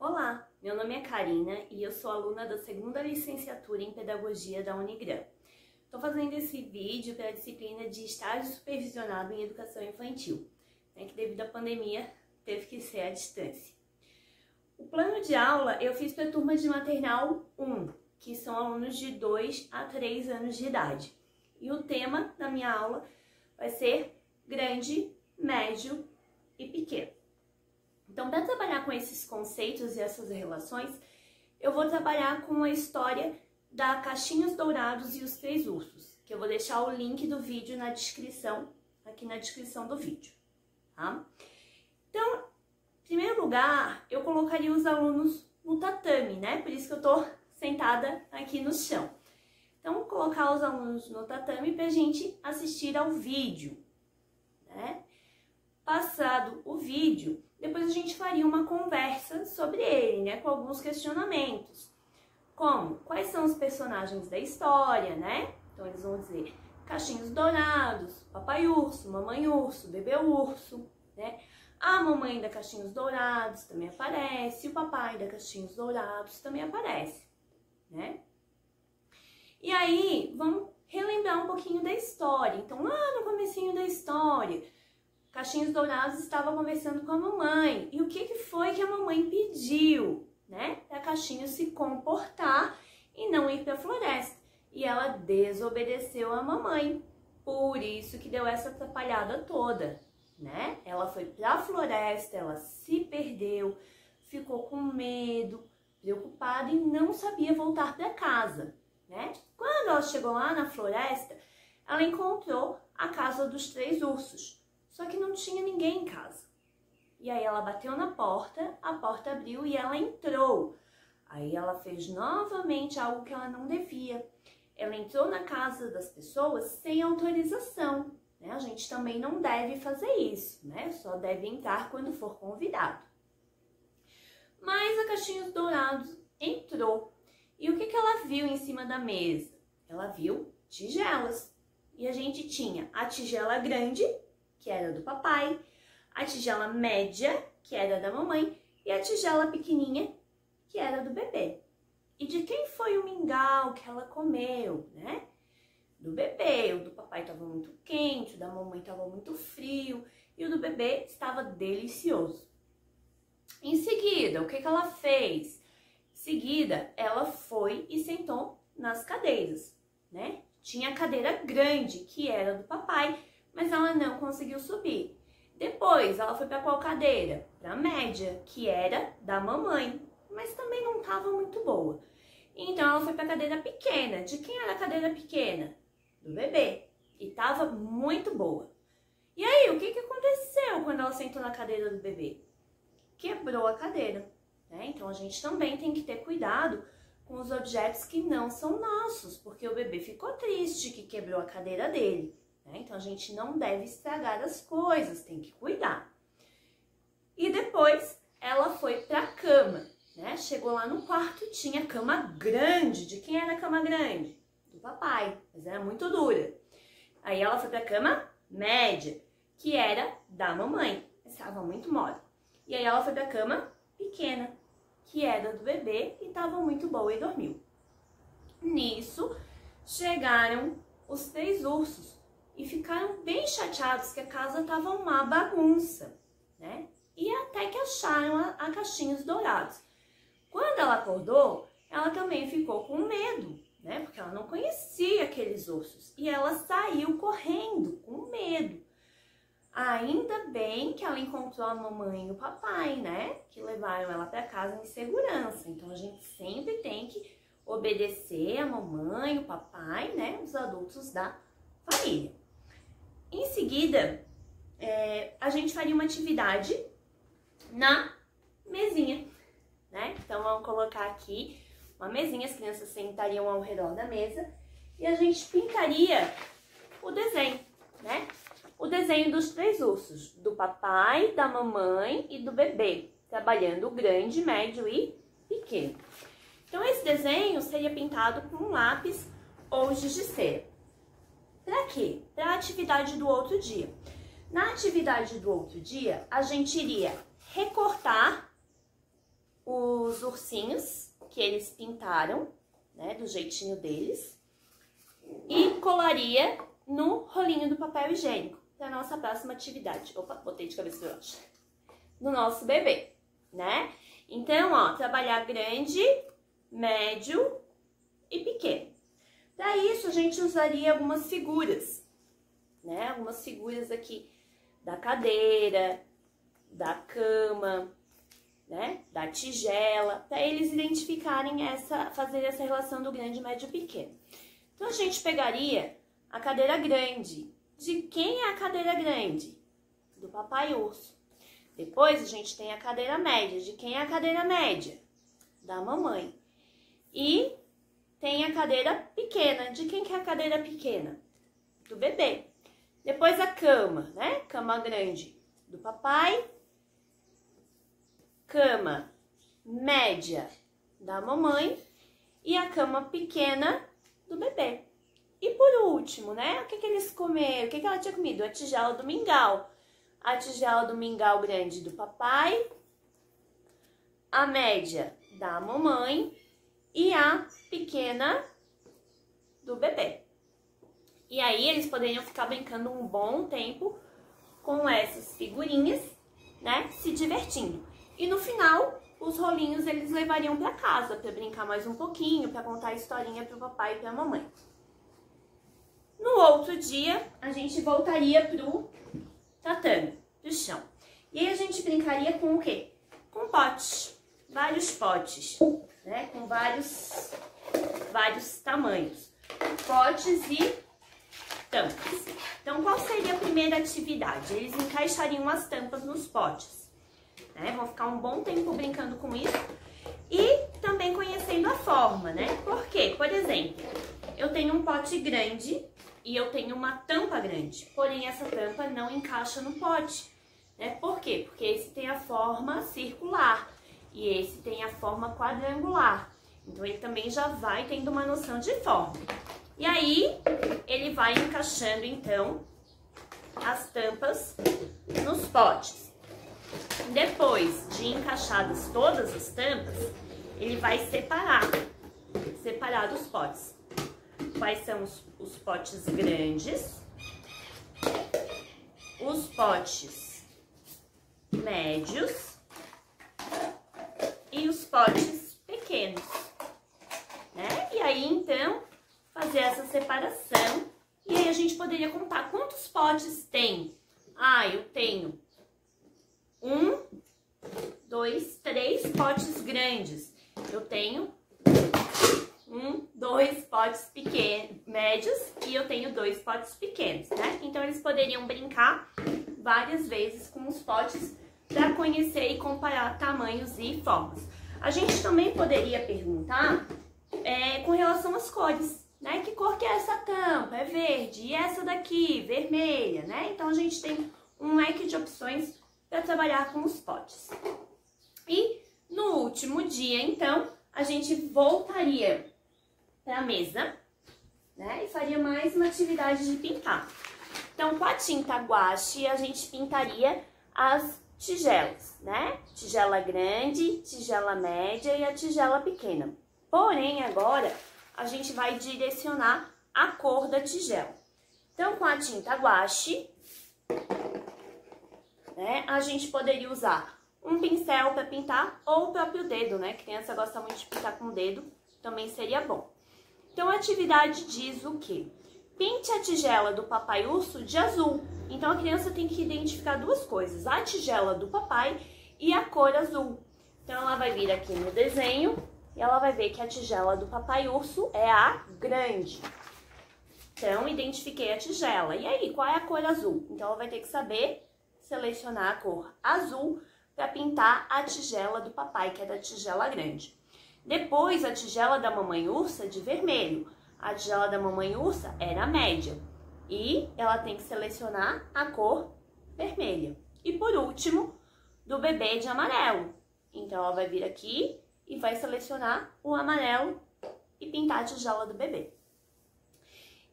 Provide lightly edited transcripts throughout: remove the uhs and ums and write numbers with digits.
Olá, meu nome é Karina e eu sou aluna da segunda licenciatura em Pedagogia da Unigran. Estou fazendo esse vídeo para a disciplina de estágio supervisionado em educação infantil, que devido à pandemia teve que ser à distância. O plano de aula eu fiz para a turma de maternal 1, que são alunos de 2 a 3 anos de idade. E o tema da minha aula vai ser grande, médio e pequeno. Então, para trabalhar com esses conceitos e essas relações, eu vou trabalhar com a história da Cachinhos Dourados e os Três Ursos, que eu vou deixar o link do vídeo na descrição, aqui na descrição do vídeo, tá? Então, em primeiro lugar, eu colocaria os alunos no tatame, né? Por isso que eu tô sentada aqui no chão. Então, vou colocar os alunos no tatame pra gente assistir ao vídeo, né? Passado o vídeo, depois a gente faria uma conversa sobre ele, né, com alguns questionamentos, como quais são os personagens da história, né? Então eles vão dizer Cachinhos Dourados, Papai Urso, Mamãe Urso, Bebê Urso, né? A mamãe da Cachinhos Dourados também aparece, o papai da Cachinhos Dourados também aparece, né? E aí, vamos relembrar um pouquinho da história. Então, lá no comecinho da história, Cachinhos Dourados estava conversando com a mamãe. E o que foi que a mamãe pediu, né? Para Cachinhos se comportar e não ir para a floresta. E ela desobedeceu a mamãe. Por isso que deu essa atrapalhada toda, né? Ela foi para a floresta, ela se perdeu, ficou com medo, preocupada e não sabia voltar para casa, né? Quando ela chegou lá na floresta, ela encontrou a casa dos três ursos. Só que não tinha ninguém em casa. E aí ela bateu na porta, a porta abriu e ela entrou. Aí ela fez novamente algo que ela não devia. Ela entrou na casa das pessoas sem autorização, né? A gente também não deve fazer isso, né? Só deve entrar quando for convidado. Mas a Cachinhos Dourados entrou. E o que ela viu em cima da mesa? Ela viu tigelas. E a gente tinha a tigela grande, que era do papai, a tigela média, que era da mamãe, e a tigela pequenininha, que era do bebê. E de quem foi o mingau que ela comeu, né? Do bebê. O do papai estava muito quente, o da mamãe estava muito frio, e o do bebê estava delicioso. Em seguida, o que ela fez? Em seguida, ela foi e sentou nas cadeiras, né? Tinha a cadeira grande, que era do papai, mas ela não conseguiu subir. Depois, ela foi para qual cadeira? Para a média, que era da mamãe, mas também não estava muito boa. Então, ela foi para a cadeira pequena. De quem era a cadeira pequena? Do bebê. E estava muito boa. E aí, o que aconteceu quando ela sentou na cadeira do bebê? Quebrou a cadeira, né? Então, a gente também tem que ter cuidado com os objetos que não são nossos, porque o bebê ficou triste que quebrou a cadeira dele. Então, a gente não deve estragar as coisas, tem que cuidar. E depois, ela foi para a cama, né? Chegou lá no quarto e tinha cama grande. De quem era a cama grande? Do papai, mas era muito dura. Aí, ela foi para a cama média, que era da mamãe, mas estava muito mole. E aí, ela foi para a cama pequena, que era do bebê e estava muito boa e dormiu. Nisso, chegaram os três ursos. E ficaram bem chateados que a casa estava uma bagunça, né? E até que acharam a Cachinhos Dourados. Quando ela acordou, ela também ficou com medo, né? Porque ela não conhecia aqueles ursos. E ela saiu correndo com medo. Ainda bem que ela encontrou a mamãe e o papai, né? Que levaram ela para casa em segurança. Então, a gente sempre tem que obedecer a mamãe, o papai, né? Os adultos da família. Em seguida, a gente faria uma atividade na mesinha, né? Então, vamos colocar aqui uma mesinha, as crianças sentariam ao redor da mesa e a gente pintaria o desenho, né? O desenho dos três ursos, do papai, da mamãe e do bebê, trabalhando o grande, médio e pequeno. Então, esse desenho seria pintado com um lápis ou giz de cera. Para quê? Para a atividade do outro dia. Na atividade do outro dia, a gente iria recortar os ursinhos que eles pintaram, né, do jeitinho deles, e colaria no rolinho do papel higiênico, para nossa próxima atividade. Opa, botei de cabeça pra baixo. Do nosso bebê, né? Então, ó, trabalhar grande, médio e pequeno. Para isso, a gente usaria algumas figuras, né? Algumas figuras aqui da cadeira, da cama, né? Da tigela, para eles identificarem fazer essa relação do grande, médio e pequeno. Então, a gente pegaria a cadeira grande. De quem é a cadeira grande? Do papai urso. Depois, a gente tem a cadeira média. De quem é a cadeira média? Da mamãe. E tem a cadeira pequena. De quem que é a cadeira pequena? Do bebê. Depois a cama, né? Cama grande do papai. Cama média da mamãe. E a cama pequena do bebê. E por último, né? O que eles comeram? O que ela tinha comido? A tigela do mingau. A tigela do mingau grande do papai. A média da mamãe. E a pequena do bebê. E aí eles poderiam ficar brincando um bom tempo com essas figurinhas, né? Se divertindo. E no final, os rolinhos eles levariam para casa para brincar mais um pouquinho, para contar a historinha pro papai e pra mamãe. No outro dia, a gente voltaria pro tatame, pro chão. E aí a gente brincaria com o quê? Com potes, vários potes, né? Com vários tamanhos. Potes e tampas. Então, qual seria a primeira atividade? Eles encaixariam as tampas nos potes, né? Vão ficar um bom tempo brincando com isso e também conhecendo a forma, né? Por quê? Por exemplo, eu tenho um pote grande e eu tenho uma tampa grande, porém essa tampa não encaixa no pote, né? Por quê? Porque esse tem a forma circular e esse tem a forma quadrangular. Então, ele também já vai tendo uma noção de forma. E aí, ele vai encaixando, então, as tampas nos potes. Depois de encaixadas todas as tampas, ele vai separar os potes. Quais são os potes grandes, os potes médios e os potes pequenos, né? E aí, então, fazer essa separação. E aí, a gente poderia contar quantos potes tem. Ah, eu tenho 1, 2, 3 potes grandes. Eu tenho 1, 2 potes médios e eu tenho 2 potes pequenos, né? Então, eles poderiam brincar várias vezes com os potes para conhecer e comparar tamanhos e formas. A gente também poderia perguntar com relação às cores, né? Que cor que é essa tampa? É verde. E essa daqui? Vermelha, né? Então, a gente tem um leque de opções para trabalhar com os potes. E no último dia, então, a gente voltaria para a mesa, né? E faria mais uma atividade de pintar. Então, com a tinta guache, a gente pintaria as tigelas, né? Tigela grande, tigela média e a tigela pequena. Porém, agora, a gente vai direcionar a cor da tigela. Então, com a tinta guache, né, a gente poderia usar um pincel para pintar ou o próprio dedo, né? Criança gosta muito de pintar com o dedo, também seria bom. Então, a atividade diz o quê? Pinte a tigela do papai urso de azul. Então, a criança tem que identificar duas coisas, a tigela do papai e a cor azul. Então, ela vai vir aqui no desenho e ela vai ver que a tigela do papai urso é a grande. Então, identifiquei a tigela. E aí, qual é a cor azul? Então, ela vai ter que saber selecionar a cor azul para pintar a tigela do papai, que é da tigela grande. Depois, a tigela da mamãe ursa de vermelho. A tigela da mamãe ursa era média. E ela tem que selecionar a cor vermelha. E por último, do bebê de amarelo. Então, ela vai vir aqui e vai selecionar o amarelo e pintar a tigela do bebê.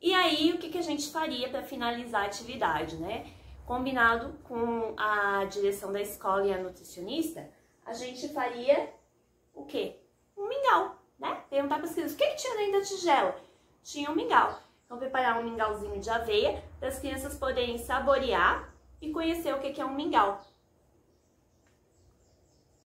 E aí, o que a gente faria para finalizar a atividade, né? Combinado com a direção da escola e a nutricionista, a gente faria o quê? Um mingau, né? Perguntar para as crianças, o que tinha dentro da tigela? Tinha um mingau. Então, preparar um mingauzinho de aveia para as crianças poderem saborear e conhecer o que é um mingau.